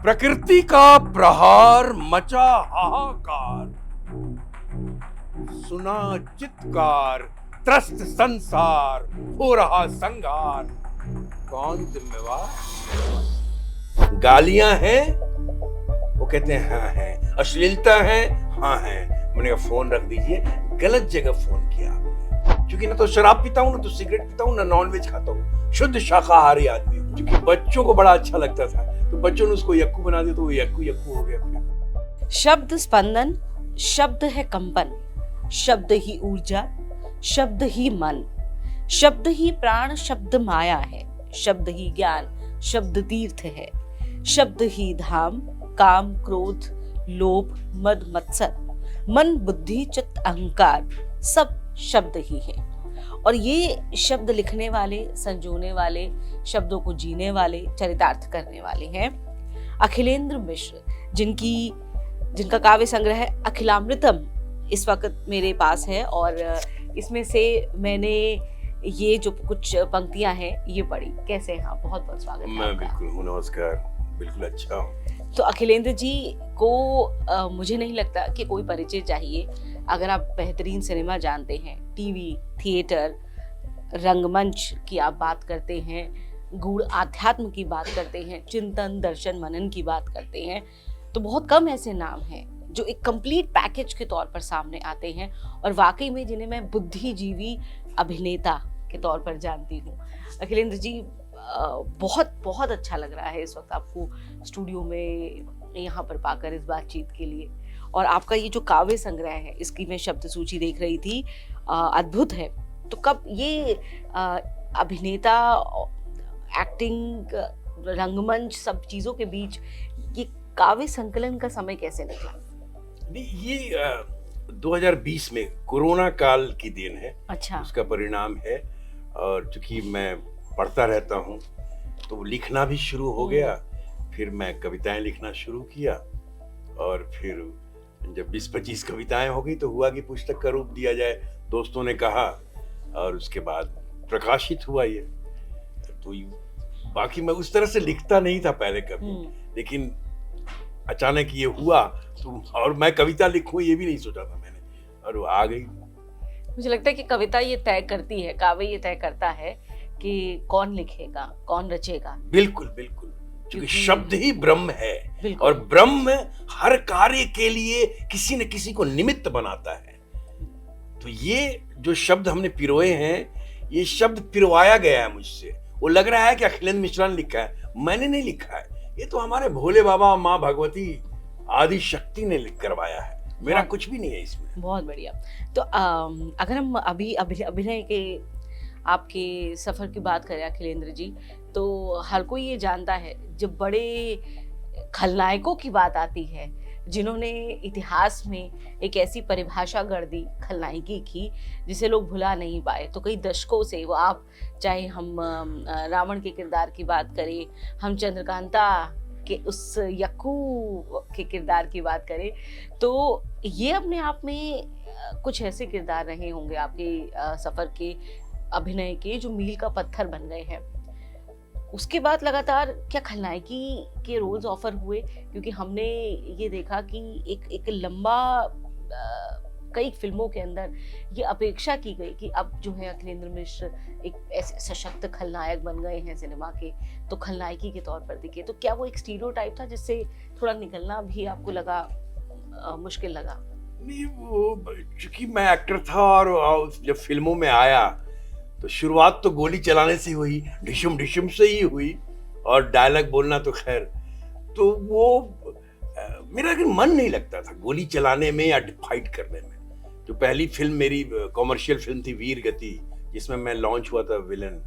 प्रकृति का प्रहार मचा हाहाकार, सुना चित्कार, त्रस्त संसार, हो रहा संघार, कौन जिम्मेवार? गालियां हैं, वो कहते हैं हाँ है, अश्लीलता है, हाँ है। मैंने कहा फोन रख दीजिए, गलत जगह फोन किया आपने। क्योंकि ना तो शराब पीता हूँ, ना तो सिगरेट पीता हूँ, ना नॉनवेज खाता हूँ, शुद्ध शाकाहारी आदमी हूँ। क्योंकि बच्चों को बड़ा अच्छा लगता था, तो बच्चों ने उसको यक्कू बना दिया, तो वो यक्कू यक्कू हो गया फिर। शब्द स्पंदन, शब्द है कंपन, शब्द ही ऊर्जा, शब्द ही मन, शब्द ही प्राण, शब्द माया है, शब्द ही ज्ञान, शब्द तीर्थ है, शब्द ही धाम, काम क्रोध लोभ मद मत्सर, मन बुद्धि चित्त अहंकार, सब शब्द ही है। और ये शब्द लिखने वाले, संजोने वाले, शब्दों को जीने वाले, चरितार्थ करने वाले हैं अखिलेंद्र मिश्र, जिनका काव्य संग्रह है अखिलामृतम इस वक्त मेरे पास है। और इसमें से मैंने ये जो कुछ पंक्तियां हैं ये पढ़ी। कैसे हैं आप? बहुत बहुत स्वागत है। मैं बिल्कुल हूँ, नमस्कार, बिल्कुल अच्छा हूँ। तो अखिलेंद्र जी को मुझे नहीं लगता कि कोई परिचय चाहिए। अगर आप बेहतरीन सिनेमा जानते हैं, टीवी, थिएटर, रंगमंच की आप बात करते हैं, गूढ़ आध्यात्म की बात करते हैं, चिंतन दर्शन मनन की बात करते हैं, तो बहुत कम ऐसे नाम हैं जो एक कंप्लीट पैकेज के तौर पर सामने आते हैं और वाकई में जिन्हें मैं बुद्धिजीवी अभिनेता के तौर पर जानती हूँ। अखिलेंद्र जी, बहुत बहुत अच्छा लग रहा है इस वक्त आपको स्टूडियो में यहाँ पर पाकर इस बातचीत के लिए। और आपका ये जो काव्य संग्रह है, इसकी मैं शब्द सूची देख रही थी, अद्भुत है। तो कब ये अभिनेता, एक्टिंग, रंगमंच, सब चीजों के बीच ये काव्य संकलन का समय कैसे निकला? ये 2020 में कोरोना काल की देन है। अच्छा। उसका परिणाम है। और चूंकि मैं पढ़ता रहता हूँ तो लिखना भी शुरू हो गया। फिर मैं कविताएं लिखना शुरू किया और फिर जब 20-25 कविताएं हो गई तो हुआ कि पुस्तक का रूप दिया जाए, दोस्तों ने कहा, और उसके बाद प्रकाशित हुआ ये। तो बाकी मैं उस तरह से लिखता नहीं था पहले कभी, लेकिन अचानक ये हुआ तो, और मैं कविता लिखूं ये भी नहीं सोचा था मैंने, और वो आ गई। मुझे लगता है कि कविता ये तय करती है, काव्य ये तय करता है कि कौन लिखेगा, कौन रचेगा। बिल्कुल बिल्कुल, क्योंकि शब्द ही ब्रह्म है और ब्रह्म हर कार्य के लिए किसी न किसी को निमित्त बनाता है। तो ये जो शब्द हमने पिरोए हैं, ये शब्द पिरवाया गया है मुझसे। वो लग रहा है कि अखिलेंद्र मिश्रा ने लिखा है, मैंने नहीं लिखा है। ये तो हमारे भोले बाबा, माँ भगवती, आदि शक्ति ने लिख करवाया है। मेरा कुछ भी नहीं है इसमें। बहुत बढ़िया। तो अगर हम अभी अभिनय के आपके सफर की बात करें अखिलेंद्र जी, तो हर कोई ये जानता है, जब बड़े खलनायकों की बात आती है, जिन्होंने इतिहास में एक ऐसी परिभाषा गढ़ दी खलनायकी की जिसे लोग भुला नहीं पाए, तो कई दशकों से वो, आप चाहे हम रावण के किरदार की बात करें, हम चंद्रकांता के उस यक्कू के किरदार की बात करें, तो ये अपने आप में कुछ ऐसे किरदार रहे होंगे आपके सफर के, अभिनय के, जो मील का पत्थर बन गए हैं। उसके बाद लगातार क्या खलनायकी के रोल्स ऑफर हुए? क्योंकि हमने ये देखा कि एक लंबा कई फिल्मों के अंदर ये अपेक्षा की गई कि अब जो है अखिलेंद्र मिश्र एक ऐसे सशक्त खलनायक बन गए हैं सिनेमा के, तो खलनायकी के तौर पर दिखे। तो क्या वो एक स्टीरियोटाइप था जिससे थोड़ा निकलना भी आपको लगा मुश्किल लगा? नहीं, वो चूंकि मैं एक्टर था और जब फिल्मों में आया तो शुरुआत तो गोली चलाने से हुई, ढिशुम ढिशुम से ही हुई, और डायलॉग बोलना तो खैर, तो वो मेरा मन नहीं लगता था गोली चलाने में या फाइट करने में। जो पहली फिल्म मेरी कॉमर्शियल फिल्म थी वीर गति, जिसमें मैं लॉन्च हुआ था विलन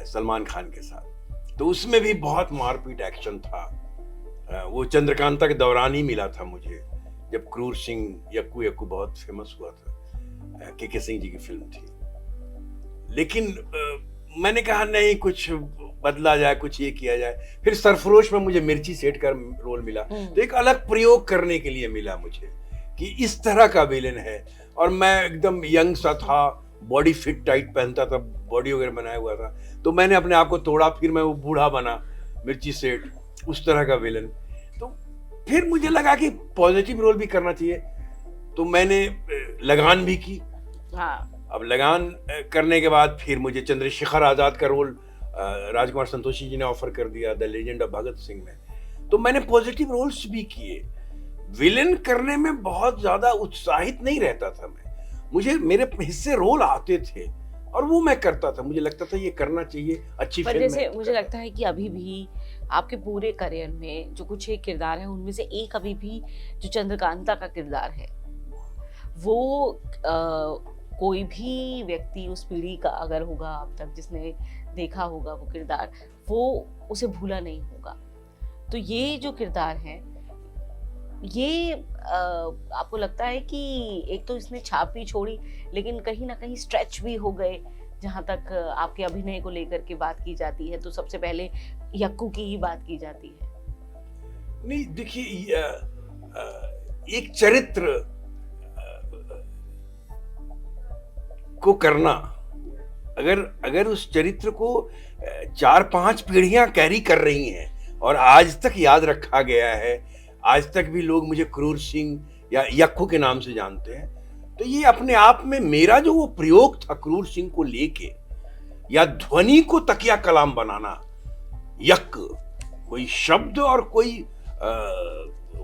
सलमान खान के साथ, तो उसमें भी बहुत मारपीट एक्शन था। वो चंद्रकांता के दौरान ही मिला था मुझे, जब क्रूर सिंह यक्कू यक्कू बहुत फेमस हुआ था, के सिंह जी की फिल्म थी। लेकिन मैंने कहा नहीं, कुछ बदला जाए, कुछ ये किया जाए। फिर सरफरोश में मुझे मिर्ची सेठ का रोल मिला, तो एक अलग प्रयोग करने के लिए मिला मुझे कि इस तरह का विलेन है। और मैं एकदम यंग सा था, बॉडी फिट टाइट पहनता था, बॉडी वगैरह बनाया हुआ था, तो मैंने अपने आप को तोड़ा, फिर मैं वो बूढ़ा बना, मिर्ची सेठ, उस तरह का विलेन। फिर मुझे लगा कि पॉजिटिव रोल भी करना चाहिए, तो मैंने लगान भी की। हाँ। अब लगान करने के बाद फिर मुझे चंद्रशेखर आजाद का रोल राजकुमार संतोषी जी ने ऑफर कर दिया, the legend of Bhagat Singh में। तो मैंने पॉजिटिव रोल्स भी किए। विलेन करने में बहुत ज्यादा उत्साहित नहीं रहता था मैं, मुझे मेरे हिस्से रोल आते थे और वो मैं करता था, मुझे लगता था ये करना चाहिए, अच्छी पर फिल्म जैसे है। मुझे लगता है कि अभी भी आपके पूरे करियर में जो कुछ एक किरदार है उनमें से एक अभी भी जो चंद्रकांता का किरदार है वो कोई भी व्यक्ति उस पीढ़ी का अगर होगा अब तक जिसने देखा होगा वो किरदार, वो उसे भूला नहीं होगा। तो ये जो किरदार है ये आपको लगता है कि एक तो इसने छाप भी छोड़ी लेकिन कहीं ना कहीं स्ट्रेच भी हो गए, जहाँ तक आपके अभिनय को लेकर के बात की जाती है तो सबसे पहले यक्कू की ही बात की जाती है। नहीं देखिए, एक चरित्र को करना, अगर उस चरित्र को 4-5 पीढ़ियां कैरी कर रही हैं और आज तक याद रखा गया है, आज तक भी लोग मुझे क्रूर सिंह या यक्कू के नाम से जानते हैं, तो ये अपने आप में मेरा जो वो प्रयोग था क्रूर सिंह को लेके, या ध्वनि को तकिया कलाम बनाना, यक कोई शब्द और कोई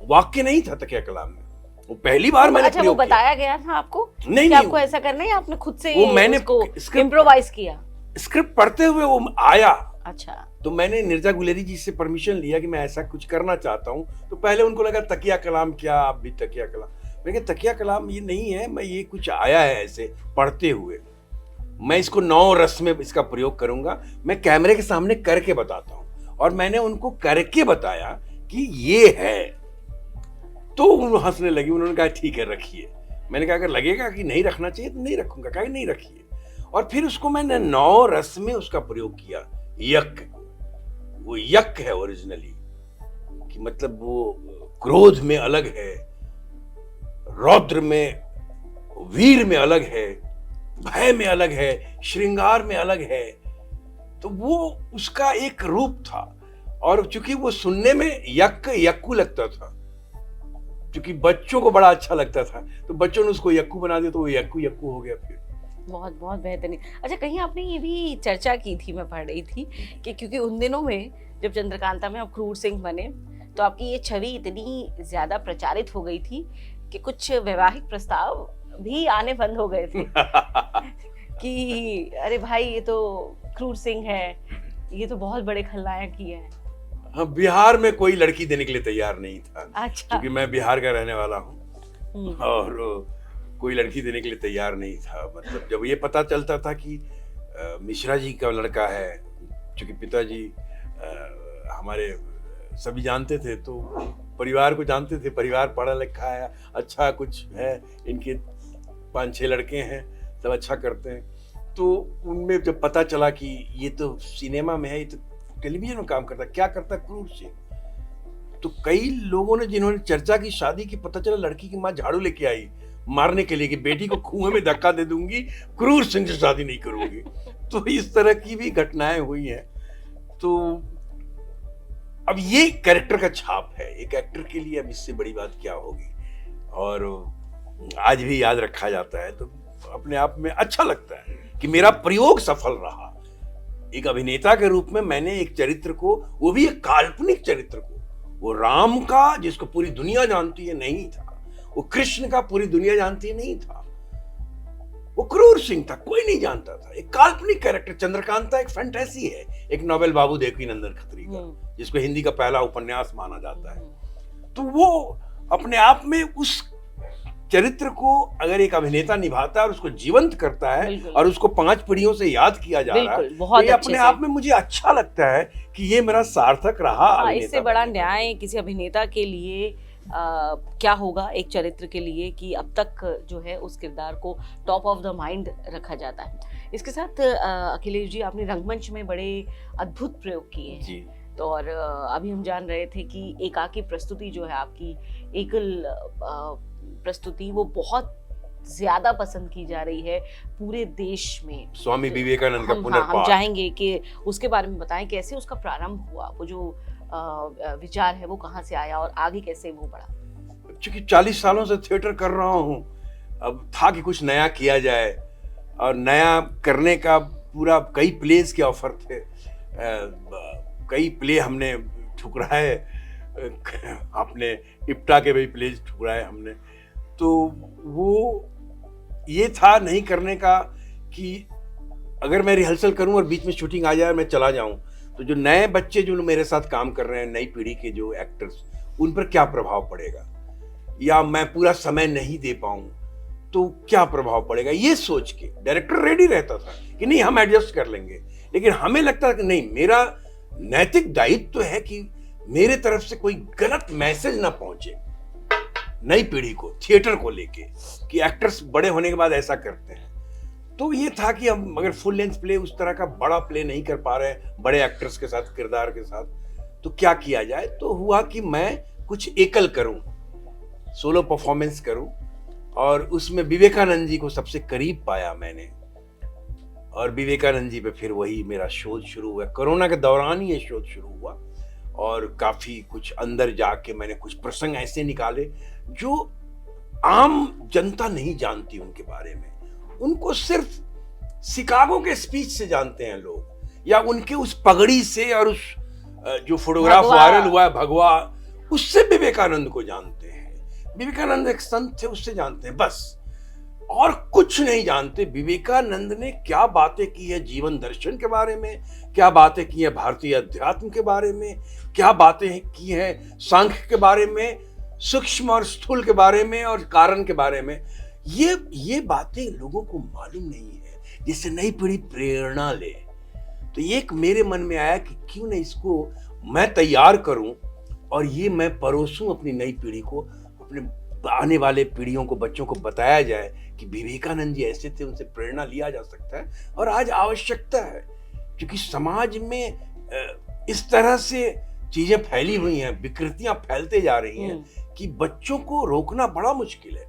वाक्य नहीं था तकिया कलाम में, वो पहली बार मैंने अच्छा, वो बताया गया था आपको नहीं, कि आपको ऐसा करना है, आपने खुद से वो मैंने उसको इम्प्रोवाइज किया? स्क्रिप्ट पढ़ते हुए वो आया। अच्छा। तो मैंने नीरजा गुलेरी जी से परमिशन लिया कि मैं ऐसा कुछ करना चाहता हूँ। तो पहले उनको लगा तकिया कलाम क्या, आप भी तकिया कलाम। मैंने कहा तकिया कलाम ये नहीं है, मैं ये कुछ आया है ऐसे पढ़ते हुए, मैं इसको 9 रस में इसका प्रयोग करूंगा, मैं कैमरे के सामने करके बताता हूँ। और मैंने उनको करके बताया कि ये है, तो उन्होंने हंसने लगी, उन्होंने कहा ठीक है रखिए। मैंने कहा अगर लगेगा कि नहीं रखना चाहिए तो नहीं रखूंगा, कहा नहीं रखिए। और फिर उसको मैंने 9 रस में उसका प्रयोग किया, यक, वो यक है ओरिजिनली, कि मतलब वो क्रोध में अलग है, रौद्र में, वीर में अलग है, भय में अलग है, श्रृंगार में अलग है। तो वो उसका एक रूप था। और चूंकि वो सुनने में यक्कू लगता था, क्योंकि बच्चों को बड़ा अच्छा लगता था, तो बच्चों ने उसको यक्कू बना दिया, तो वो यक्कू हो गया फिर। बहुत बहुत बेहतरीन। अच्छा, कहीं आपने ये भी चर्चा की थी, मैं पढ़ रही थी कि क्योंकि उन दिनों में जब चंद्रकांता में आप क्रूर सिंह बने तो आपकी ये छवि इतनी ज्यादा प्रचारित हो गई थी कि कुछ वैवाहिक प्रस्ताव भी आने बंद हो गए थे कि अरे भाई ये तो क्रूर सिंह है, ये तो बहुत बड़े खलनायक ही है। हाँ, बिहार में कोई लड़की देने के लिए तैयार नहीं था। अच्छा। क्योंकि मैं बिहार का रहने वाला हूँ और कोई लड़की देने के लिए तैयार नहीं था। मतलब जब ये पता चलता था कि मिश्रा जी का लड़का है, क्योंकि पिताजी हमारे सभी जानते थे, तो परिवार को जानते थे, परिवार पढ़ा लिखा है, अच्छा कुछ है, इनके 5-6 लड़के हैं, सब अच्छा करते हैं। तो उनमें जब पता चला कि ये तो सिनेमा में है, ये तो टेलीविजन में काम करता है, क्या करता है क्रूर सिंह, तो कई लोगों ने जिन्होंने चर्चा की शादी की, पता चला लड़की की माँ झाड़ू लेके आई मारने के लिए कि बेटी को कुएं में धक्का दे दूंगी, क्रूर सिंह से शादी नहीं करूंगी। तो इस तरह की भी घटनाएं हुई हैं। तो अब ये कैरेक्टर का छाप है, एक एक्टर के लिए अब इससे बड़ी बात क्या होगी, और आज भी याद रखा जाता है, तो अपने आप में अच्छा लगता है कि मेरा प्रयोग सफल रहा। एक अभिनेता के रूप में मैंने एक चरित्र को, वो भी एक काल्पनिक चरित्र को, वो राम का जिसको पूरी दुनिया जानती है नहीं था, वो कृष्ण का पूरी दुनिया जानती है नहीं था, वो क्रूर सिंह था, कोई नहीं जानता था, एक काल्पनिक कैरेक्टर। चंद्रकांता एक फैंटेसी है, एक नोबेल बाबू देवकीनंदन खत्री का, जिसको हिंदी का पहला उपन्यास माना जाता है। तो वो अपने आप में उस चरित्र को अगर एक अभिनेता निभाता है और उसको जीवंत करता है और उसको 5 पीढ़ियों से याद किया जा रहा है, तो ये अपने आप में मुझे अच्छा लगता है कि ये मेरा सार्थक रहा। इससे बड़ा न्याय किसी अभिनेता के लिए क्या होगा एक चरित्र के लिए कि अब तक जो है उस किरदार को टॉप ऑफ द माइंड रखा जाता है। इसके साथ अखिलेश जी, आपने रंगमंच में बड़े अद्भुत प्रयोग किए हैं जी। तो और अभी हम जान रहे थे कि एकाकी प्रस्तुति जो है आपकी, एकल प्रस्तुति, वो बहुत ज्यादा पसंद की जा रही है पूरे देश में। स्वामी विवेकानंद का पुनर्पाठ। हम चाहेंगे कि उसके बारे में बताएं, कैसे उसका प्रारंभ हुआ, वो जो विचार है वो कहाँ से आया और आगे कैसे वो बढ़ा? चूंकि 40 सालों से थिएटर कर रहा हूँ, अब था कि कुछ नया किया जाए, और नया करने का पूरा कई प्लेस के ऑफर थे, कई प्ले हमने ठुकराए, अपने इप्टा के भी प्ले ठुकराए हमने। तो वो ये था नहीं करने का कि अगर मैं रिहर्सल करूं और बीच में शूटिंग आ जाए मैं चला जाऊं, तो जो नए बच्चे जो मेरे साथ काम कर रहे हैं, नई पीढ़ी के जो एक्टर्स, उन पर क्या प्रभाव पड़ेगा, या मैं पूरा समय नहीं दे पाऊं तो क्या प्रभाव पड़ेगा, ये सोच के डायरेक्टर रेडी रहता था कि नहीं हम एडजस्ट कर लेंगे। लेकिन हमें लगता है कि नहीं, मेरा नैतिक दायित्व तो है कि मेरे तरफ से कोई गलत मैसेज ना पहुंचे नई पीढ़ी को, थिएटर को लेके, कि एक्टर्स बड़े होने के बाद ऐसा करते हैं। तो ये था कि हम अगर फुल लेंथ प्ले, उस तरह का बड़ा प्ले नहीं कर पा रहे बड़े एक्टर्स के साथ, किरदार के साथ, तो क्या किया जाए। तो हुआ कि मैं कुछ एकल करूं, सोलो परफॉर्मेंस करूं, और उसमें विवेकानंद जी को सबसे करीब पाया मैंने, और विवेकानंद जी पे फिर वही मेरा शोध शुरू हुआ। कोरोना के दौरान ही ये शोध शुरू हुआ, और काफी कुछ अंदर जाके मैंने कुछ प्रसंग ऐसे निकाले जो आम जनता नहीं जानती उनके बारे में। उनको सिर्फ शिकागो के स्पीच से जानते हैं लोग, या उनके उस पगड़ी से और उस जो फोटोग्राफ वायरल हुआ है भगवा, उससे विवेकानंद को जानते हैं। विवेकानंद एक संत थे, उससे जानते हैं बस, और कुछ नहीं जानते। विवेकानंद ने क्या बातें की है जीवन दर्शन के बारे में, क्या बातें की है भारतीय अध्यात्म के बारे में, क्या बातें की है सांख्य के बारे में, सूक्ष्म और स्थूल के बारे में, और कारण के बारे में। ये बातें लोगों को मालूम नहीं है, जिससे नई पीढ़ी प्रेरणा ले। तो ये एक मेरे मन में आया कि क्यों ना इसको मैं तैयार करूं और ये मैं परोसूं अपनी नई पीढ़ी को, अपने आने वाले पीढ़ियों को, बच्चों को बताया जाए कि विवेकानंद जी ऐसे थे, उनसे प्रेरणा लिया जा सकता है। और आज आवश्यकता है, क्योंकि समाज में इस तरह से चीजें फैली हुई हैं, विकृतियां फैलते जा रही हैं कि बच्चों को रोकना बड़ा मुश्किल है।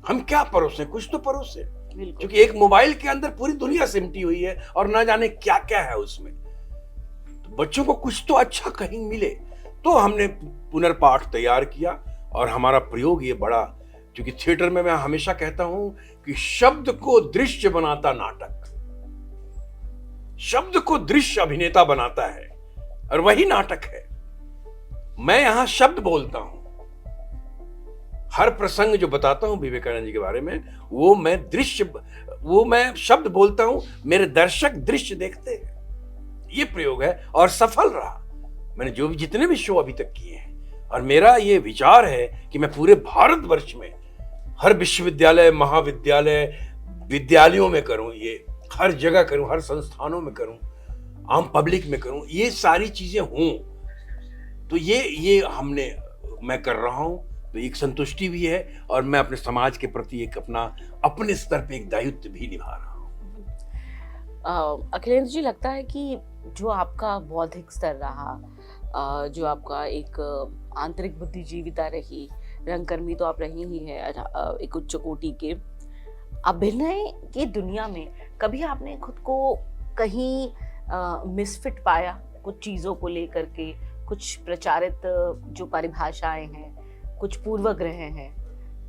हम क्या परोसें, कुछ तो परोसें, क्योंकि एक मोबाइल के अंदर पूरी दुनिया सिमटी हुई है और ना जाने क्या क्या है उसमें। तो बच्चों को कुछ तो अच्छा कहीं मिले। तो हमने पुनर्पाठ तैयार किया, और हमारा प्रयोग ये बड़ा, क्योंकि थिएटर में मैं हमेशा कहता हूं कि शब्द को दृश्य बनाता नाटक, शब्द को दृश्य अभिनेता बनाता है, और वही नाटक है। मैं यहां शब्द बोलता हूं, हर प्रसंग जो बताता हूं विवेकानंद जी के बारे में, वो मैं शब्द बोलता हूं, मेरे दर्शक दृश्य देखते हैं। ये प्रयोग है और सफल रहा। मैंने जितने भी शो अभी तक किए हैं, और मेरा ये विचार है कि मैं पूरे भारतवर्ष में हर विश्वविद्यालय, महाविद्यालय, विद्यालयों में करूं, ये हर जगह करूं, हर संस्थानों में करूं, आम पब्लिक में करूं, ये सारी चीजें हों। तो ये मैं कर रहा हूं, तो एक संतुष्टि भी है, और मैं अपने समाज के प्रति एक अपने स्तर पे एक दायित्व भी निभा रहा हूं। अखिलेंद्र जी, लगता है कि जो आपका बौद्धिक स्तर रहा, जो आपका एक आंतरिक बुद्धिजीविता रही, रंगकर्मी तो आप रही ही है एक उच्च कोटि के, अभिनय की दुनिया में कभी आपने खुद को कहीं मिसफिट पाया, कुछ चीज़ों को लेकर के, कुछ प्रचारित जो परिभाषाएं हैं, कुछ पूर्वग्रह हैं,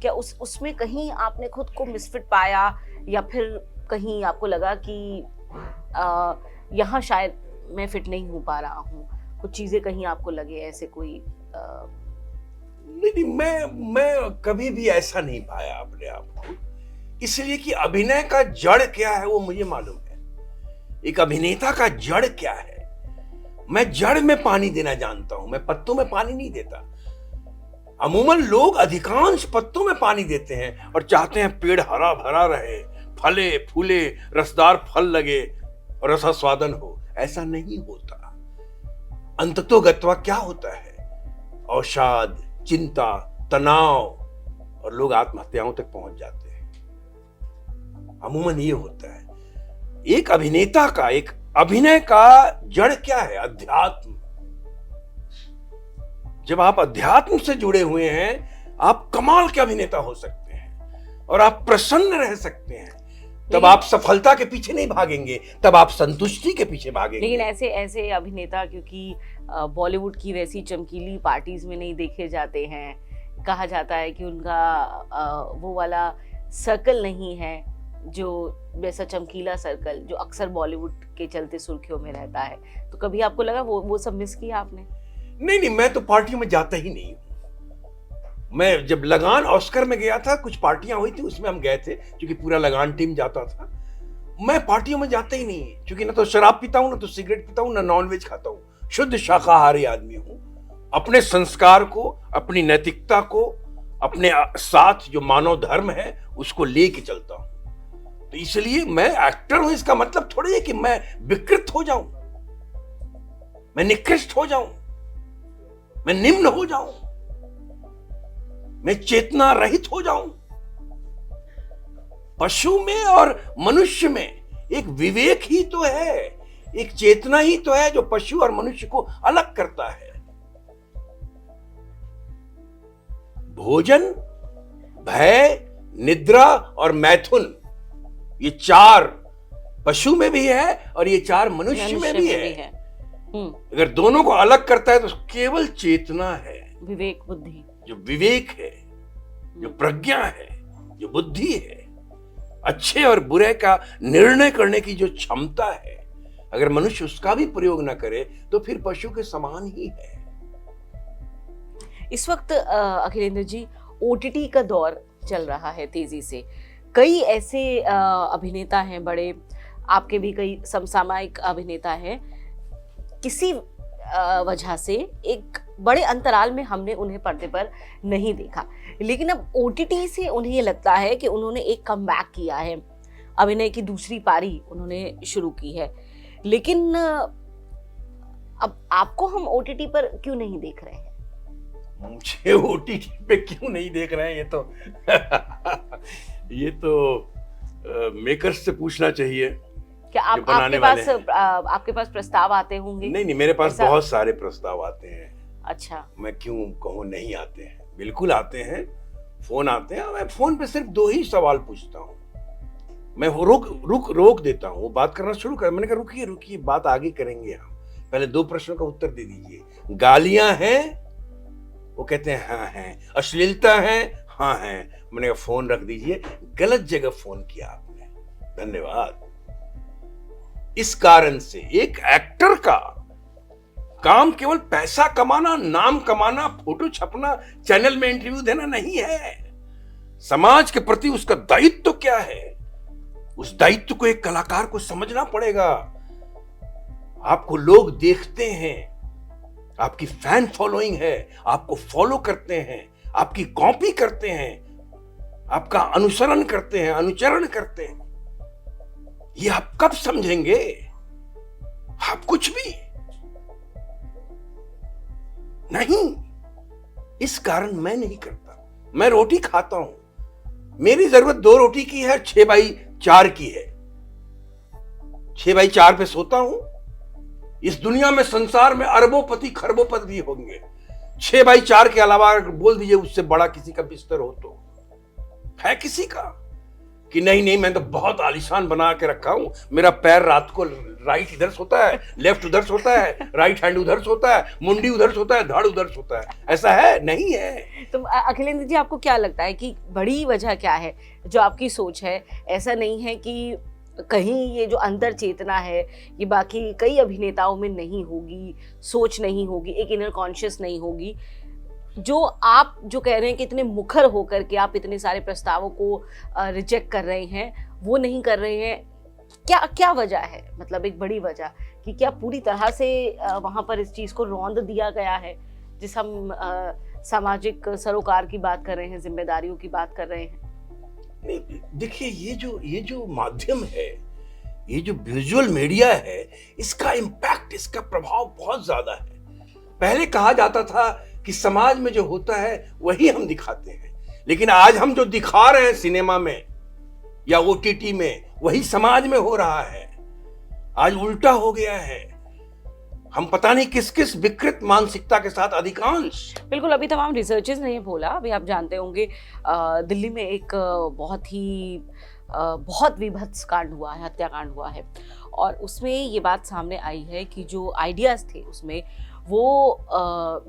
क्या उसमें कहीं आपने खुद को मिसफिट पाया, या फिर कहीं आपको लगा कि यहाँ शायद मैं फिट नहीं हो पा रहा हूँ, कुछ चीजें कहीं आपको लगे ऐसे कोई? नहीं, मैं कभी भी ऐसा नहीं पाया अपने आप को, इसलिए कि अभिनय का जड़ क्या है वो मुझे मालूम है। एक अभिनेता का जड़ क्या है, मैं जड़ में पानी देना जानता हूं, मैं पत्तों में पानी नहीं देता। अमूमन लोग अधिकांश पत्तों में पानी देते हैं और चाहते हैं पेड़ हरा भरा रहे, फले फूले, रसदार फल लगे और रसास्वादन हो। ऐसा नहीं होता। अंततोगत्वा क्या होता है? अवसाद, चिंता, तनाव, और लोग आत्महत्याओं तक पहुंच जाते हैं। अमूमन ये होता है। एक अभिनेता का, एक अभिनय का जड़ क्या है? अध्यात्म। जब आप अध्यात्म से जुड़े हुए हैं, आप कमाल के अभिनेता हो सकते हैं और आप प्रसन्न रह सकते हैं। तब आप सफलता के पीछे नहीं भागेंगे, तब आप संतुष्टि के पीछे भागेंगे। लेकिन ऐसे ऐसे अभिनेता क्योंकि बॉलीवुड की वैसी चमकीली पार्टीज में नहीं देखे जाते हैं, कहा जाता है कि उनका वो वाला सर्कल नहीं है जो वैसा चमकीला सर्कल जो अक्सर बॉलीवुड के चलते सुर्खियों में रहता है, तो कभी आपको लगा वो सब मिस किया आपने? नहीं, मैं तो पार्टियों में जाता ही नहीं हूँ। मैं जब लगान ऑस्कर में गया था, कुछ पार्टियां हुई थी, उसमें हम गए थे क्योंकि पूरा लगान टीम जाता था। मैं पार्टियों में जाता ही नहीं, क्योंकि ना तो शराब पीता हूँ, ना तो सिगरेट पीता हूँ, ना नॉनवेज खाता हूँ। शुद्ध शाकाहारी आदमी हूँ। अपने संस्कार को, अपनी नैतिकता को, अपने साथ जो मानव धर्म है उसको लेके चलता हूँ। तो इसलिए मैं एक्टर हूं, इसका मतलब थोड़ी है कि मैं विकृत हो जाऊं, मैं निकृष्ट हो जाऊं, मैं निम्न हो जाऊं, मैं चेतना रहित हो जाऊं। पशु में और मनुष्य में एक विवेक ही तो है, एक चेतना ही तो है जो पशु और मनुष्य को अलग करता है। भोजन, भय, निद्रा और मैथुन, ये चार पशु में भी है और ये चार मनुष्य में भी है। अगर दोनों को अलग करता है तो केवल चेतना है, विवेक बुद्धि, जो विवेक है, जो प्रज्ञा है, जो बुद्धि है, अच्छे और बुरे का निर्णय करने की जो क्षमता है, अगर मनुष्य उसका भी प्रयोग ना करे तो फिर पशु के समान ही है। इस वक्त अखिलेंद्र जी ओटीटी का दौर चल रहा है तेजी से। कई ऐसे अभिनेता हैं बड़े, आपके भी कई समसामयिक अभिनेता हैं, किसी वजह से एक बड़े अंतराल में हमने उन्हें पर्दे पर नहीं देखा, लेकिन अब ओटीटी से उन्हें ये लगता है कि उन्होंने एक कमबैक किया है, अभिनय की दूसरी पारी उन्होंने शुरू की है। लेकिन अब आपको हम ओटीटी पर क्यों नहीं देख रहे हैं? मुझे ओटीटी पे क्यों नहीं देख रहे हैं, ये तो मेकर्स से पूछना चाहिए। क्या आपके पास प्रस्ताव आते होंगे? नहीं, मेरे पास बहुत सारे प्रस्ताव आते हैं। अच्छा, मैं क्यों कहूँ नहीं आते हैं, बिल्कुल आते हैं, फोन आते हैं। मैं फोन पे सिर्फ 2 ही सवाल पूछता हूँ, मैं रोक देता हूँ, वो बात करना शुरू कर। मैंने कहा रुकिए, बात आगे करेंगे हम, पहले 2 प्रश्नों का उत्तर दे दीजिए। गालियां हैं? वो कहते हैं हाँ हैं। अश्लीलता है? हाँ हैं। मैंने कहा फोन रख दीजिए, गलत जगह फोन किया आपने, धन्यवाद। इस कारण से एक एक्टर का काम केवल पैसा कमाना, नाम कमाना, फोटो छपना, चैनल में इंटरव्यू देना नहीं है। समाज के प्रति उसका दायित्व तो क्या है, उस दायित्व को एक कलाकार को समझना पड़ेगा। आपको लोग देखते हैं, आपकी फैन फॉलोइंग है, आपको फॉलो करते हैं, आपकी कॉपी करते हैं, आपका अनुसरण करते हैं, अनुचरण करते हैं। ये आप कब समझेंगे? आप कुछ भी नहीं। इस कारण मैं नहीं करता। मैं रोटी खाता हूं, मेरी जरूरत 2 रोटी की है, 6x4 की है। 6x4 पे सोता हूं। इस दुनिया में, संसार में अरबोपति खरबोपति होंगे, 6x4 के अलावा बोल दीजिए उससे बड़ा किसी का बिस्तर हो तो है किसी का? कि नहीं मैं तो बहुत आलीशान बना के रखा हूं, मेरा पैर रात को राइट इधर सोता है, लेफ्ट उधर सोता है, राइट हैंड उधर सोता है, मुंडी उधर सोता है, धड़ उधर सोता है। ऐसा है? नहीं है। तो अखिलेंद्र जी, आपको क्या लगता है कि बड़ी वजह क्या है जो आपकी सोच है? ऐसा नहीं है कि कहीं ये जो अंतर चेतना है ये बाकी कई अभिनेताओं में नहीं होगी, सोच नहीं होगी, एक इनर कॉन्शियस नहीं होगी, जो आप जो कह रहे हैं कि इतने मुखर होकर के आप इतने सारे प्रस्तावों को रिजेक्ट कर रहे हैं, वो नहीं कर रहे हैं? क्या वजह है? मतलब एक बड़ी वजह कि क्या पूरी तरह से वहां पर इस चीज को रौंद दिया गया है, जिस हम सामाजिक सरोकार की बात कर रहे हैं, जिम्मेदारियों की बात कर रहे हैं? नहीं, देखिए, ये जो माध्यम है, ये जो विजुअल मीडिया है, इसका इम्पैक्ट, इसका प्रभाव बहुत ज्यादा है। पहले कहा जाता था कि समाज में जो होता है वही हम दिखाते हैं, लेकिन आज हम जो दिखा रहे हैं सिनेमा में या ओटीटी में, वही समाज में हो रहा है। आज उल्टा हो गया है। हम पता नहीं किस किस विकृत मानसिकता के साथ अधिकांश। बिल्कुल, अभी तमाम रिसर्चेस ने ये बोला, अभी आप जानते होंगे दिल्ली में एक बहुत ही बहुत विभत्स कांड हुआ है, हत्याकांड हुआ है, और उसमें ये बात सामने आई है कि जो आइडियाज़ थे उसमें वो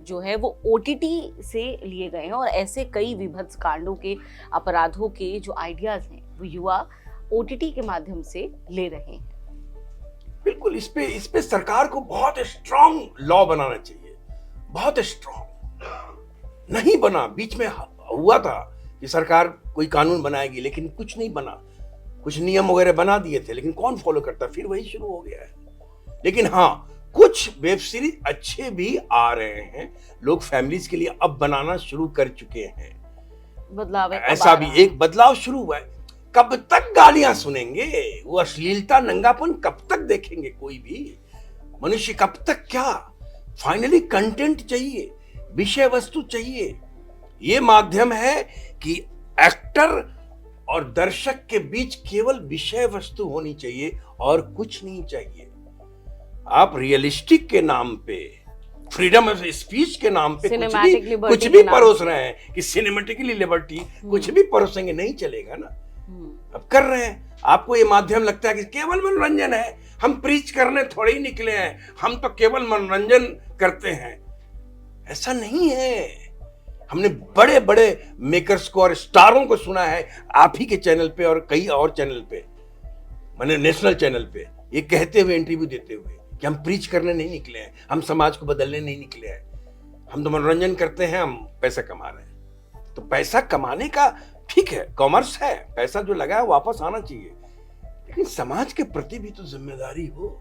जो है वो OTT से लिए गए हैं, और ऐसे कई विभत्स कांडों के, अपराधों के जो आइडियाज़ हैं वो युवा OTT के माध्यम से ले रहे हैं। बिल्कुल, इस पे सरकार को बहुत स्ट्रांग लॉ बनाना चाहिए, बहुत स्ट्रांग। नहीं बना, बीच में हुआ था कि सरकार कोई कानून बनाएगी, लेकिन कुछ नहीं बना। कुछ नियम वगैरह बना दिए थे, लेकिन कौन फॉलो करता, फिर वही शुरू हो गया है। लेकिन हाँ, कुछ वेब सीरीज अच्छे भी आ रहे हैं, लोग फैमिलीज के लिए अब बनाना शुरू कर चुके हैं। बदलाव ऐसा भी एक बदलाव शुरू हुआ है। कब तक गालियां सुनेंगे, वो अश्लीलता, नंगापन कब तक देखेंगे? कोई भी मनुष्य कब तक? क्या फाइनली कंटेंट चाहिए, विषय वस्तु चाहिए। ये माध्यम है कि एक्टर और दर्शक के बीच केवल विषय वस्तु होनी चाहिए और कुछ नहीं चाहिए। आप रियलिस्टिक के नाम पे, फ्रीडम ऑफ स्पीच के नाम पे कुछ भी परोस रहे हैं कि सिनेमेटिकली लिबर्टी, कुछ भी परोसेंगे, नहीं चलेगा ना। अब कर रहे हैं, आपको ये माध्यम लगता है कि केवल मनोरंजन है, हम प्रीच करने थोड़े ही निकले हैं, हम तो केवल मनोरंजन करते हैं। ऐसा नहीं है। हमने बड़े बड़े मेकर्स को और स्टारों को सुना है आप ही के चैनल पे और कई और चैनल पे, माने नेशनल चैनल पे, ये कहते हुए, इंटरव्यू देते हुए कि हम प्रीच करने नहीं निकले हैं, हम समाज को बदलने नहीं निकले हैं, हम तो मनोरंजन करते हैं, हम पैसा कमा रहे हैं। तो पैसा कमाने का ठीक है, कॉमर्स है, पैसा जो लगा है वापस आना चाहिए, लेकिन समाज के प्रति भी तो जिम्मेदारी हो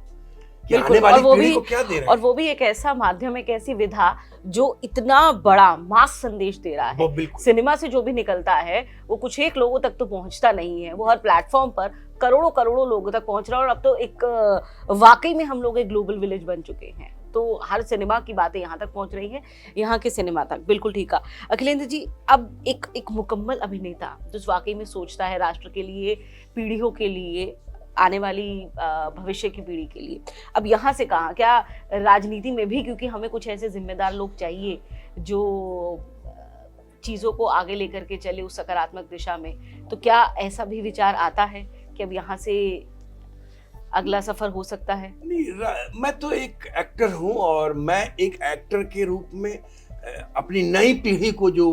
कि आने वाली पीढ़ी को क्या दे रहे हैं। और वो भी एक ऐसा माध्यम, एक ऐसी विधा जो इतना बड़ा मास संदेश दे रहा है। सिनेमा से जो भी निकलता है वो कुछ एक लोगों तक तो पहुंचता नहीं है, वो हर प्लेटफॉर्म पर करोड़ों करोड़ों लोगों तक पहुंच रहा है। और अब तो एक वाकई में हम लोग एक ग्लोबल विलेज बन चुके हैं, तो हर सिनेमा की बातें यहाँ तक पहुंच रही हैं, यहाँ के सिनेमा तक। बिल्कुल ठीक है अखिलेंद्र जी। अब एक मुकम्मल अभिनेता जो वाकई में सोचता है राष्ट्र के लिए, पीढ़ियों के लिए, आने वाली भविष्य की पीढ़ी के लिए, अब यहाँ से कहाँ, क्या राजनीति में भी, क्योंकि हमें कुछ ऐसे जिम्मेदार लोग चाहिए जो चीज़ों को आगे लेकर के चले उस सकारात्मक दिशा में, तो क्या ऐसा भी विचार आता है कि अब यहाँ से अगला सफर हो सकता है? नहीं, मैं तो एक एक्टर हूँ और मैं एक एक्टर के रूप में अपनी नई पीढ़ी को जो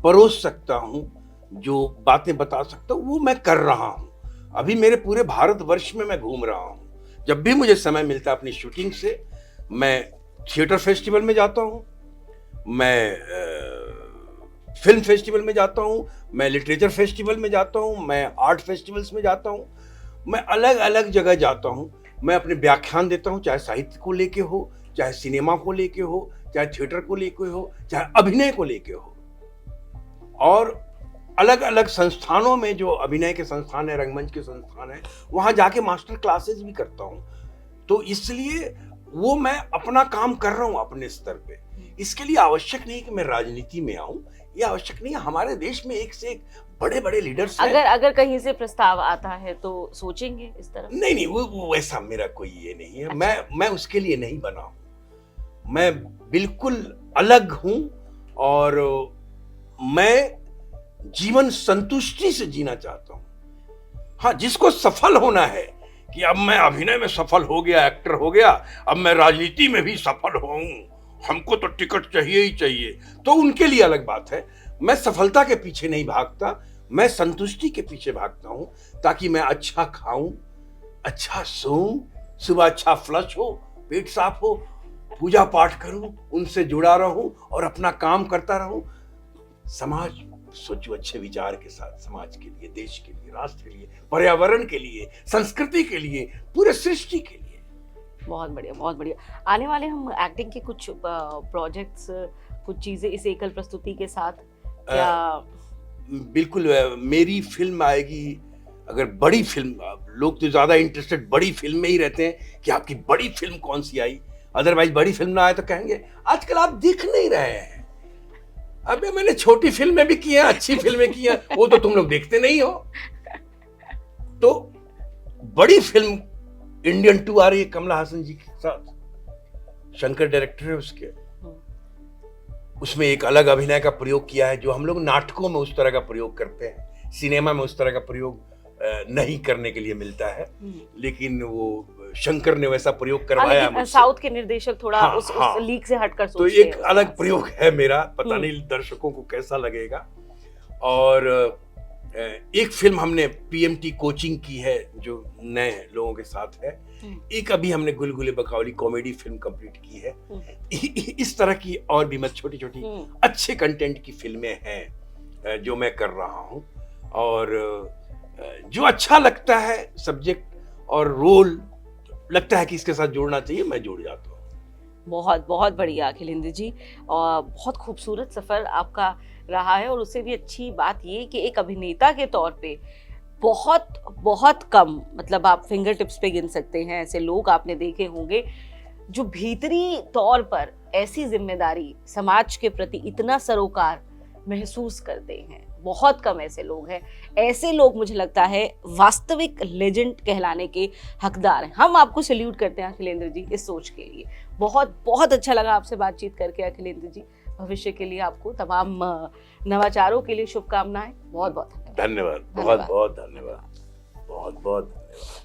परोस सकता हूँ, जो बातें बता सकता हूँ, वो मैं कर रहा हूँ। अभी मेरे पूरे भारतवर्ष में मैं घूम रहा हूँ। जब भी मुझे समय मिलता है अपनी शूटिंग से, मैं थिएटर फेस्टिवल में जाता हूँ, मैं फिल्म फेस्टिवल में जाता हूँ, मैं लिटरेचर फेस्टिवल में जाता हूँ, मैं आर्ट फेस्टिवल्स में जाता हूँ, मैं अलग अलग जगह जाता हूँ। मैं अपने व्याख्यान देता हूँ, चाहे साहित्य को लेके हो, चाहे सिनेमा को लेके हो, चाहे थिएटर को लेके हो, चाहे अभिनय को लेके हो। और अलग अलग संस्थानों में, जो अभिनय के संस्थान है, रंगमंच के संस्थान है, वहां जाके मास्टर क्लासेस भी करता हूं। तो इसलिए वो मैं अपना काम कर रहा हूं अपने स्तर पे। इसके लिए आवश्यक नहीं कि मैं राजनीति में आऊं, ये आवश्यक नहीं है। हमारे देश में एक से एक बड़े बड़े लीडर्स हैं। अगर कहीं से प्रस्ताव आता है तो सोचेंगे इस तरफ? नहीं, वो वैसा मेरा कोई ये नहीं है। अच्छा। मैं उसके लिए नहीं बना हूं। मैं बिल्कुल अलग हूं और मैं जीवन संतुष्टि से जीना चाहता हूं। हाँ, जिसको सफल होना है कि अब मैं अभिनय में सफल हो गया, एक्टर हो गया, अब मैं राजनीति में भी सफल होऊं, हमको तो टिकट चाहिए ही चाहिए, तो उनके लिए अलग बात है। मैं सफलता के पीछे नहीं भागता, मैं संतुष्टि के पीछे भागता हूं, ताकि मैं अच्छा खाऊं, अच्छा सोऊं, सुबह अच्छा फ्लश हो, पेट साफ हो, पूजा पाठ करूं, उनसे जुड़ा रहूं और अपना काम करता रहूं। समाज सोचो अच्छे विचार के साथ, समाज के लिए, देश के लिए, राष्ट्र के लिए, पर्यावरण के लिए, संस्कृति के लिए, पूरे सृष्टि के लिए। बहुत बढ़िया, बहुत बढ़िया। आने वाले हम एक्टिंग के कुछ प्रोजेक्ट्स, कुछ चीजें इस एकल प्रस्तुति के साथ क्या? बिल्कुल, मेरी फिल्म आएगी। अगर बड़ी फिल्म, लोग तो ज्यादा इंटरेस्टेड बड़ी फिल्म में ही रहते हैं कि आपकी बड़ी फिल्म कौन सी आई, अदरवाइज बड़ी फिल्म ना आए तो कहेंगे आजकल आप दिख नहीं रहे हैं। अबे मैंने छोटी फिल्में भी की हैं, अच्छी फिल्में की हैं, वो तो तुम लोग देखते नहीं हो। तो बड़ी फिल्म इंडियन 2 आ रही है कमला हासन जी के साथ, शंकर डायरेक्टर है उसके। उसमें एक अलग अभिनय का प्रयोग किया है, जो हम लोग नाटकों में उस तरह का प्रयोग करते हैं, सिनेमा में उस तरह का प्रयोग नहीं करने के लिए मिलता है, लेकिन वो शंकर ने वैसा प्रयोग करवाया लेकिन मुझसे। साउथ के निर्देशक थोड़ा हाँ, उस हाँ। लीक से हटकर तो सोचते एक हैं। अलग प्रयोग है मेरा, पता नहीं दर्शकों को कैसा लगेगा। और एक फिल्म हमने पीएमटी कोचिंग की है जो नए लोगों के साथ है, एक अभी हमने गुलगुले बकौली कॉमेडी फिल्म कंप्लीट की है। इस तरह की और भी मत छोटी छोटी अच्छे कंटेंट की फिल्में हैं जो मैं कर रहा हूँ, और जो अच्छा लगता है सब्जेक्ट और रोल लगता है कि इसके साथ जोड़ना चाहिए, मैं जुड़ जाता हूँ। बहुत बहुत बढ़िया अखिलेंद्र जी, और बहुत खूबसूरत सफर आपका रहा है। और उससे भी अच्छी बात ये कि एक अभिनेता के तौर पे बहुत बहुत कम, मतलब आप फिंगर टिप्स पे गिन सकते हैं ऐसे लोग आपने देखे होंगे जो भीतरी तौर पर ऐसी जिम्मेदारी समाज के प्रति इतना सरोकार महसूस करते हैं। बहुत कम ऐसे लोग हैं। ऐसे लोग मुझे लगता है वास्तविक लेजेंड कहलाने के हकदार हैं। हम आपको सैल्यूट करते हैं अखिलेंद्र जी इस सोच के लिए। बहुत बहुत अच्छा लगा आपसे बातचीत करके अखिलेंद्र जी। भविष्य के लिए आपको तमाम नवाचारों के लिए शुभकामनाएं। बहुत बहुत धन्यवाद। बहुत बहुत धन्यवाद। बहुत बहुत धन्यवाद।